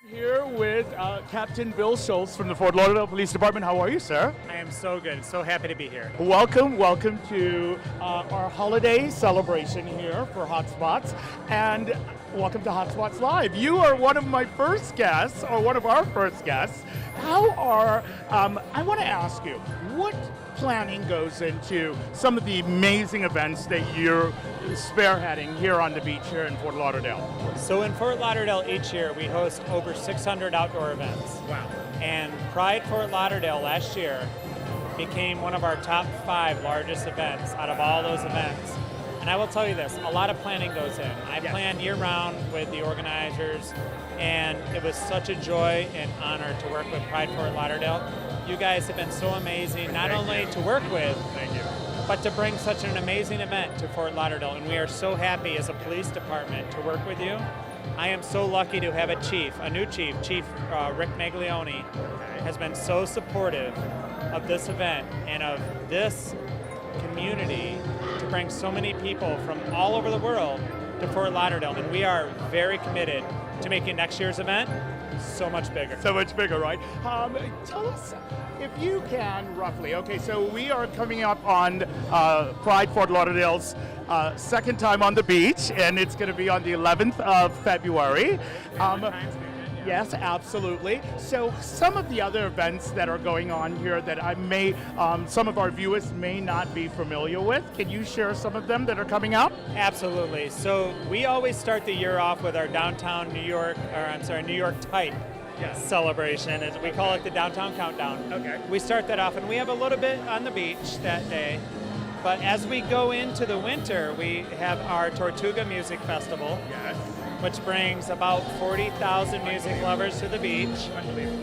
Here with Captain Bill Schultz from the Fort Lauderdale Police Department. How are you, sir? I am so good. So happy to be here. Welcome to our holiday celebration here for Hotspots, and welcome to Hotspots Live. You are one of my first guests, or one of our first guests. I want to ask you, what planning goes into some of the amazing events that you're spearheading here on the beach here in Fort Lauderdale? So in Fort Lauderdale each year we host over 600 outdoor events. Wow. And Pride Fort Lauderdale last year became one of our top 5 largest events out of all those events. And I will tell you this, a lot of planning goes in. I plan year round with the organizers, and it was such a joy and honor to work with Pride Fort Lauderdale. You guys have been so amazing, not only to work with, but to bring such an amazing event to Fort Lauderdale. And we are so happy as a police department to work with you. I am so lucky to have a new chief, Rick Maglione, has been so supportive of this event and of this community to bring so many people from all over the world to Fort Lauderdale. And we are very committed to making next year's event so much bigger. So much bigger, right? Tell us, if you can, roughly. Okay, so we are coming up on Pride Fort Lauderdale's second time on the beach, and it's going to be on the 11th of February. Yes, absolutely. So some of the other events that are going on here that some of our viewers may not be familiar with, can you share some of them that are coming up? Absolutely. So we always start the year off with our New York type celebration. As we call it, the Downtown Countdown. Okay. We start that off, and we have a little bit on the beach that day. But as we go into the winter, we have our Tortuga Music Festival. Yes. Which brings about 40,000 music lovers to the beach.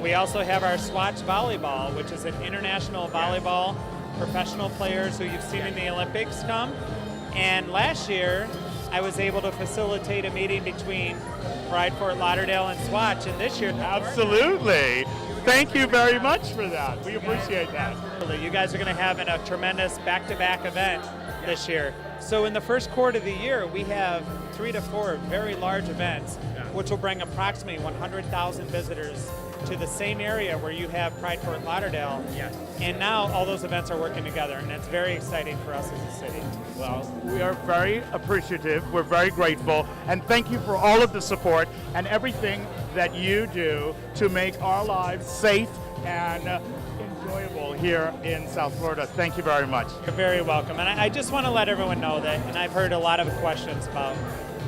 We also have our Swatch Volleyball, which is an international volleyball professional players who you've seen in the Olympics come. And last year, I was able to facilitate a meeting between Pride Fort Lauderdale and Swatch, and this year... Absolutely. Thank you very much for that. We appreciate that. You guys are going to have a tremendous back-to-back event this year. So in the first quarter of the year, we have 3 to 4 very large events, which will bring approximately 100,000 visitors to the same area where you have Pride Fort Lauderdale. Yes. And now all those events are working together, and it's very exciting for us as a city. Well, we are very appreciative, we're very grateful, and thank you for all of the support and everything that you do to make our lives safe and enjoyable here in South Florida. Thank you very much. You're very welcome. And I just want to let everyone know that, and I've heard a lot of questions about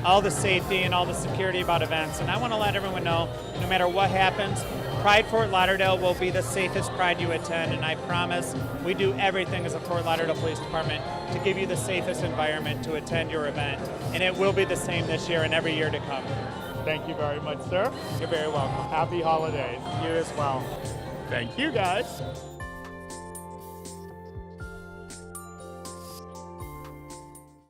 all the safety and all the security about events, and I want to let everyone know, no matter what happens, Pride Fort Lauderdale will be the safest Pride you attend, and I promise we do everything as a Fort Lauderdale Police Department to give you the safest environment to attend your event, and it will be the same this year and every year to come. Thank you very much, sir. You're very welcome. Happy holidays. You as well. Thank you, guys.